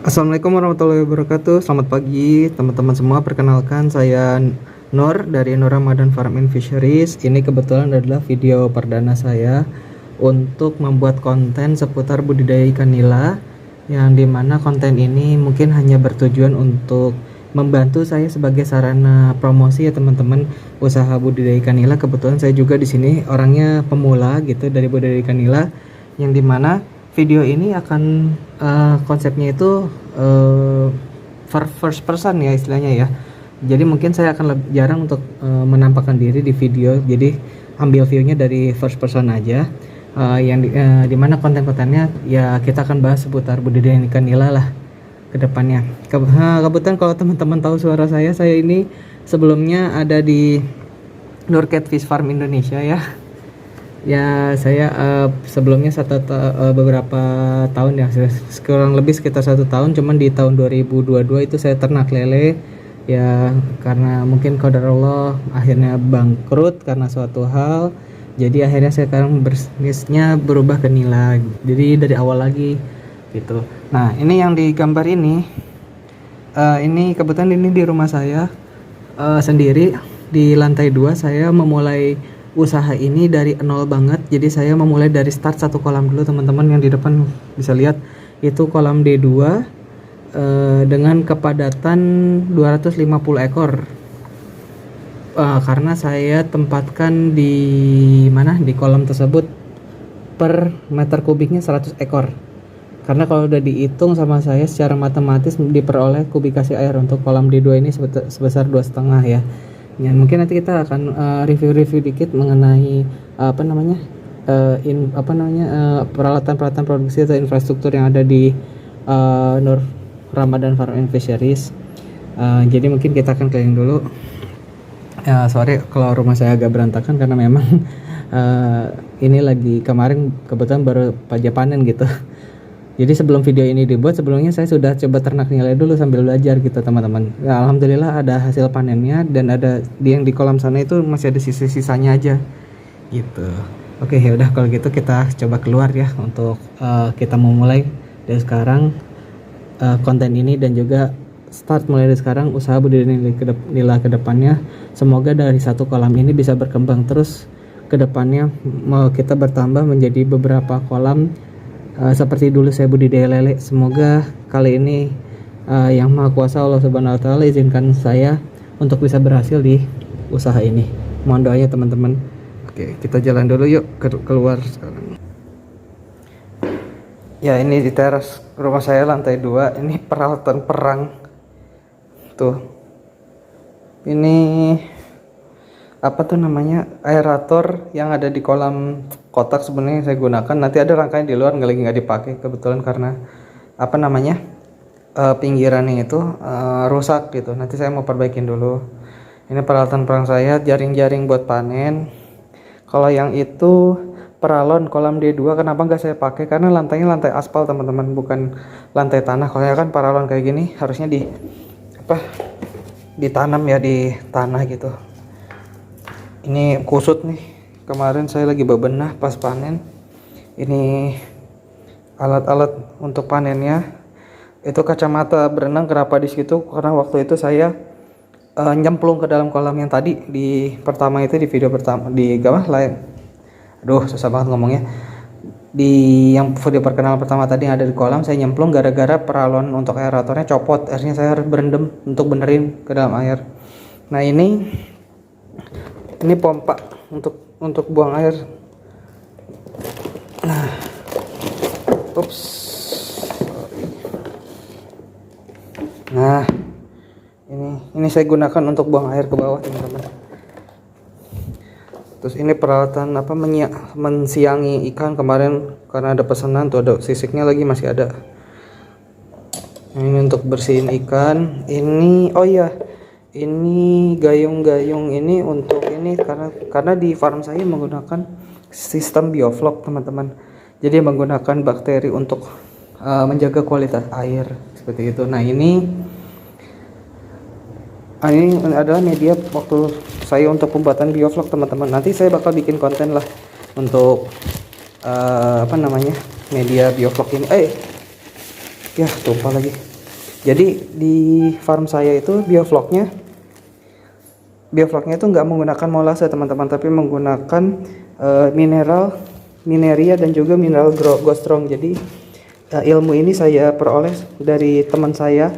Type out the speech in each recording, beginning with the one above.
Assalamualaikum warahmatullahi wabarakatuh. Selamat pagi teman-teman semua. Perkenalkan saya Nur dari Nur Ramadan Farm and Fisheries. Ini kebetulan adalah video perdana saya untuk membuat konten seputar budidaya ikan nila, yang dimana konten ini mungkin hanya bertujuan untuk membantu saya sebagai sarana promosi ya teman-teman, usaha budidaya ikan nila. Kebetulan saya juga di sini orangnya pemula gitu dari budidaya ikan nila, yang dimana video ini akan konsepnya itu first person ya istilahnya ya. Jadi mungkin saya akan lebih jarang untuk menampakkan diri di video. Jadi ambil view-nya dari first person aja. Dimana konten-kontennya ya kita akan bahas seputar budidaya ikan nila lah ke depannya. Kebetulan kalau teman-teman tahu suara saya ini sebelumnya ada di Nur Catfish Farm Indonesia ya. Ya saya sebelumnya beberapa tahun ya, kurang lebih sekitar 1 tahun, cuman di tahun 2022 itu saya ternak lele ya, karena mungkin qadar Allah akhirnya bangkrut karena suatu hal. Jadi akhirnya saya sekarang bisnisnya berubah ke nila, jadi dari awal lagi gitu. Nah ini yang di gambar ini kebetulan ini di rumah saya sendiri di lantai 2. Saya memulai usaha ini dari nol banget. Jadi saya memulai dari start satu kolam dulu teman-teman. Yang di depan bisa lihat itu kolam D2 dengan kepadatan 250 ekor. Karena saya tempatkan di mana di kolam tersebut per meter kubiknya 100 ekor. Karena kalau udah dihitung sama saya secara matematis diperoleh kubikasi air untuk kolam D2 ini sebesar 2,5 ya. Ya, mungkin nanti kita akan review dikit mengenai peralatan-peralatan produksi atau infrastruktur yang ada di Nur Ramadan Farm and Fisheries. Jadi mungkin kita akan keliling dulu. Sorry kalau rumah saya agak berantakan karena memang ini lagi kemarin kebetulan baru pajak panen gitu. Jadi sebelum video ini dibuat, sebelumnya saya sudah coba ternak nila dulu sambil belajar gitu teman-teman. Ya, alhamdulillah ada hasil panennya, dan ada yang di kolam sana itu masih ada sisa-sisanya aja gitu. Oke ya udah, kalau gitu kita coba keluar ya untuk kita memulai dari sekarang konten ini, dan juga start mulai dari sekarang usaha budidaya nila ke depannya. Semoga dari satu kolam ini bisa berkembang terus ke depannya, mau kita bertambah menjadi beberapa kolam. Seperti dulu saya budidaya lele. Semoga kali ini yang Maha Kuasa Allah Subhanahu wa Ta'ala izinkan saya untuk bisa berhasil di usaha ini. Mohon doanya teman-teman. Oke, kita jalan dulu yuk keluar sekarang. Ya, ini di teras rumah saya lantai 2. Ini peralatan perang. Tuh. Ini apa tuh namanya, aerator yang ada di kolam kotak sebenarnya saya gunakan. Nanti ada rangkaian di luar nggak dipakai kebetulan karena apa namanya pinggirannya itu rusak gitu. Nanti saya mau perbaikin dulu. Ini peralatan perang saya, jaring-jaring buat panen. Kalau yang itu peralon kolam D2, kenapa nggak saya pakai? Karena lantainya lantai aspal teman-teman, bukan lantai tanah. Kalau kan paralon kayak gini harusnya ditanam ya di tanah gitu. Ini kusut nih, kemarin saya lagi bebenah pas panen. Ini alat-alat untuk panennya. Itu kacamata berenang kenapa di situ? Karena waktu itu saya nyemplung ke dalam kolam yang tadi di pertama itu, di video pertama di lain. Aduh susah banget ngomongnya. Di yang video perkenalan pertama tadi yang ada di kolam, saya nyemplung gara-gara peralon untuk aeratornya copot. Akhirnya saya harus berendam untuk benerin ke dalam air. Nah ini pompa untuk buang air. Nah, ups. Nah, ini saya gunakan untuk buang air ke bawah teman-teman. Terus ini peralatan mensiangi ikan kemarin karena ada pesanan tuh, ada sisiknya lagi masih ada. Ini untuk bersihin ikan. Ini ini gayung-gayung ini untuk ini karena di farm saya menggunakan sistem bioflok teman-teman. Jadi menggunakan bakteri untuk menjaga kualitas air seperti itu. Nah ini adalah media waktu saya untuk pembuatan bioflok teman-teman. Nanti saya bakal bikin konten lah untuk media bioflok ini. Ya tumpah lagi. Jadi di farm saya itu biofloknya itu nggak menggunakan molase teman-teman, tapi menggunakan mineria dan juga mineral gostrong. Jadi ilmu ini saya peroleh dari teman saya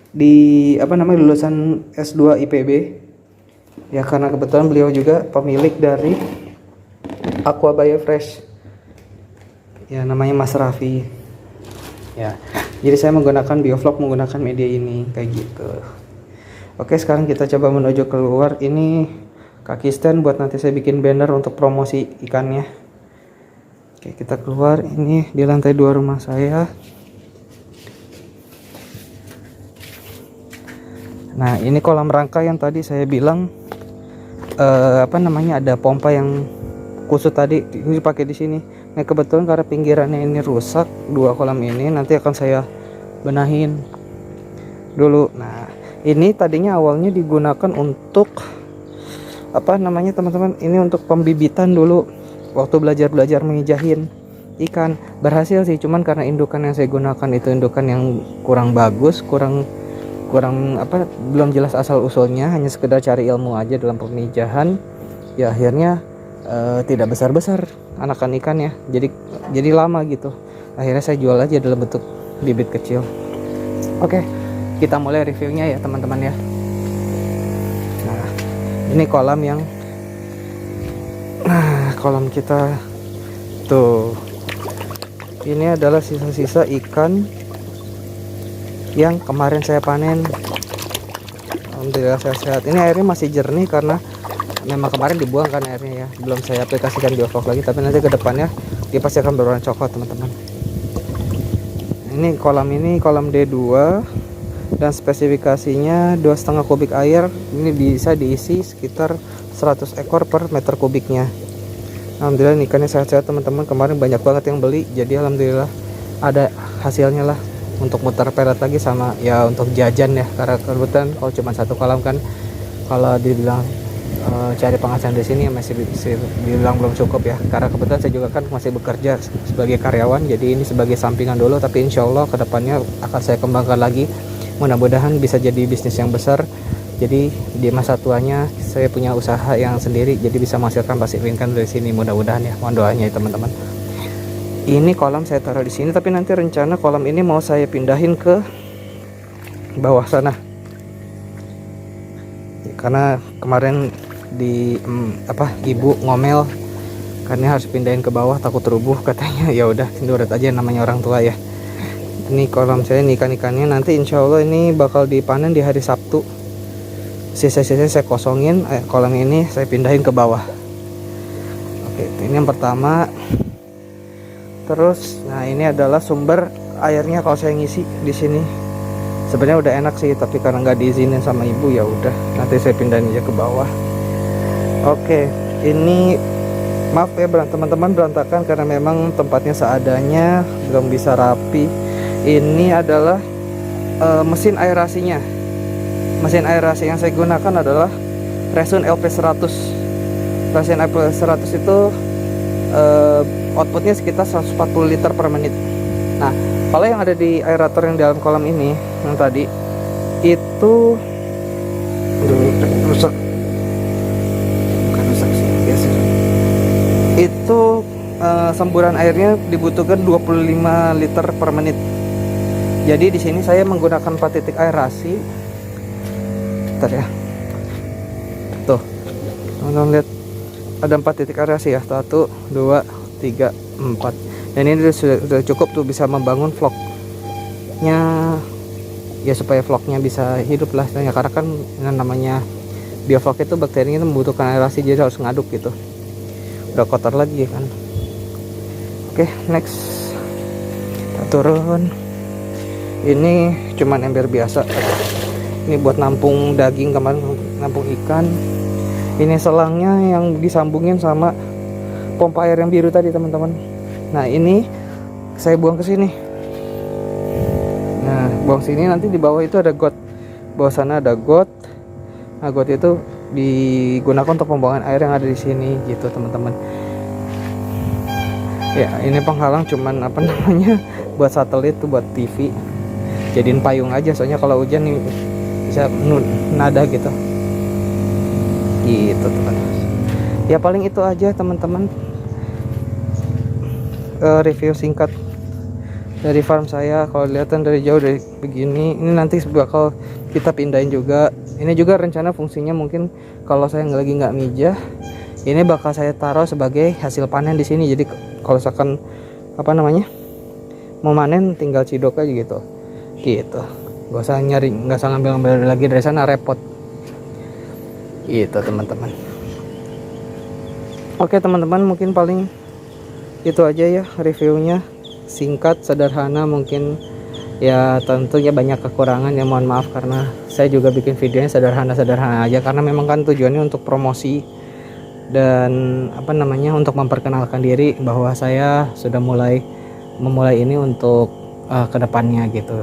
di lulusan S2 IPB ya, karena kebetulan beliau juga pemilik dari Aqua Biofresh ya, namanya Mas Raffi ya. Jadi saya menggunakan bioflok menggunakan media ini kayak gitu. Oke, sekarang kita coba menuju keluar. Ini kaki stand buat nanti saya bikin banner untuk promosi ikannya. Oke, kita keluar. Ini di lantai 2 rumah saya. Nah, ini kolam rangka yang tadi saya bilang ada pompa yang kusut tadi, ini dipakai di sini. Nah, kebetulan karena pinggirannya ini rusak, 2 kolam ini nanti akan saya benahin dulu. Nah, ini tadinya awalnya digunakan untuk teman-teman, ini untuk pembibitan dulu waktu belajar mengijahin ikan. Berhasil sih, cuman karena indukan yang saya gunakan itu indukan yang kurang bagus, kurang belum jelas asal usulnya, hanya sekedar cari ilmu aja dalam pemijahan ya, akhirnya tidak besar-besar anakan ikannya, jadi lama gitu. Akhirnya saya jual aja dalam bentuk bibit kecil. Oke, kita mulai reviewnya ya teman-teman ya. Nah, ini kolam kita tuh. Ini adalah sisa-sisa ikan yang kemarin saya panen. Alhamdulillah sehat-sehat. Ini airnya masih jernih karena memang kemarin dibuang kan airnya ya. Belum saya aplikasikan bioflok lagi, tapi nanti ke depannya dia pasti akan berwarna coklat teman-teman. Ini kolam D2 dan spesifikasinya 2,5 kubik air. Ini bisa diisi sekitar 100 ekor per meter kubiknya. Alhamdulillah ikannya sehat-sehat teman-teman. Kemarin banyak banget yang beli, jadi alhamdulillah ada hasilnya lah untuk muter pelet lagi sama ya untuk jajan ya. Karena kebetulan kalau cuma 1 kolam kan, kalau dibilang cari penghasilan di sini masih dibilang belum cukup ya. Karena kebetulan saya juga kan masih bekerja sebagai karyawan, jadi ini sebagai sampingan dulu, tapi insya Allah kedepannya akan saya kembangkan lagi. Mudah-mudahan bisa jadi bisnis yang besar. Jadi di masa tuanya saya punya usaha yang sendiri, jadi bisa menghasilkan passive income dari sini. Mudah-mudahan ya, mohon doanya ya teman-teman. Ini kolam saya taruh di sini, tapi nanti rencana kolam ini mau saya pindahin ke bawah sana. Karena kemarin ibu ngomel karena harus pindahin ke bawah takut rubuh katanya. Ya udah, nurut aja namanya orang tua ya. Ini kolam saya, ini ikan-ikannya nanti insya Allah ini bakal dipanen di hari Sabtu. Sisa-sisa saya kosongin, kolam ini saya pindahin ke bawah. Oke, ini yang pertama. Terus, nah ini adalah sumber airnya kalau saya ngisi di sini. Sebenarnya udah enak sih, tapi karena nggak diizinin sama ibu ya udah, nanti saya pindahin aja ke bawah. Oke, ini maaf ya teman-teman berantakan karena memang tempatnya seadanya, belum bisa rapi. Ini adalah mesin aerasinya. Mesin aerasi yang saya gunakan adalah Resun LP100. Resun LP100 itu outputnya sekitar 140 liter per menit. Nah, kalau yang ada di aerator yang dalam kolam ini yang tadi itu rusak. Bukan rusak sih, biasa. Itu semburan airnya dibutuhkan 25 liter per menit. Jadi di sini saya menggunakan 4 titik aerasi. Bentar ya. Tuh. Teman-teman lihat ada 4 titik aerasi ya. 1 2 3 4. Dan ini sudah cukup tuh bisa membangun vlognya ya, supaya vlognya bisa hidup lah istilahnya. Karena kan yang namanya biovlog itu bakterinya itu membutuhkan aerasi, jadi harus ngaduk gitu. Udah kotor lagi kan. Oke, next kita turun. Ini cuman ember biasa. Ini buat nampung daging, kemarin nampung ikan. Ini selangnya yang disambungin sama pompa air yang biru tadi teman-teman. Nah ini saya buang ke sini. Nah buang sini, nanti di bawah itu ada got. Bawah sana ada got. Nah got itu digunakan untuk pembuangan air yang ada di sini gitu teman-teman. Ya ini penghalang cuman buat satelit tuh, buat TV. jadiin payung aja, soalnya kalau hujan nih bisa nada gitu teman. Ya paling itu aja teman-teman, review singkat dari farm saya. Kalau kelihatan dari jauh dari begini, ini nanti bakal kita pindahin juga. Ini juga rencana fungsinya mungkin kalau saya lagi nggak mijah, ini bakal saya taruh sebagai hasil panen di sini. Jadi kalau misalkan apa namanya mau manen tinggal cidok aja gitu. Gak usah nyari, nggak usah ngambil lagi dari sana, repot gitu teman-teman. Oke teman-teman, mungkin paling itu aja ya reviewnya, singkat sederhana mungkin ya, tentunya banyak kekurangan ya, mohon maaf karena saya juga bikin videonya sederhana aja karena memang kan tujuannya untuk promosi dan apa namanya untuk memperkenalkan diri bahwa saya sudah memulai ini untuk kedepannya gitu.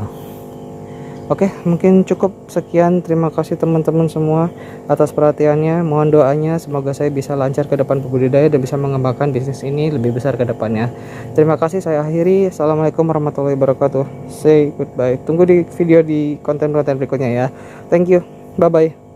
Oke, mungkin cukup sekian. Terima kasih teman-teman semua atas perhatiannya. Mohon doanya semoga saya bisa lancar ke depan berbudidaya dan bisa mengembangkan bisnis ini lebih besar ke depannya. Terima kasih, saya akhiri. Assalamualaikum warahmatullahi wabarakatuh. Say goodbye. Tunggu di video di konten-konten berikutnya ya. Thank you. Bye bye.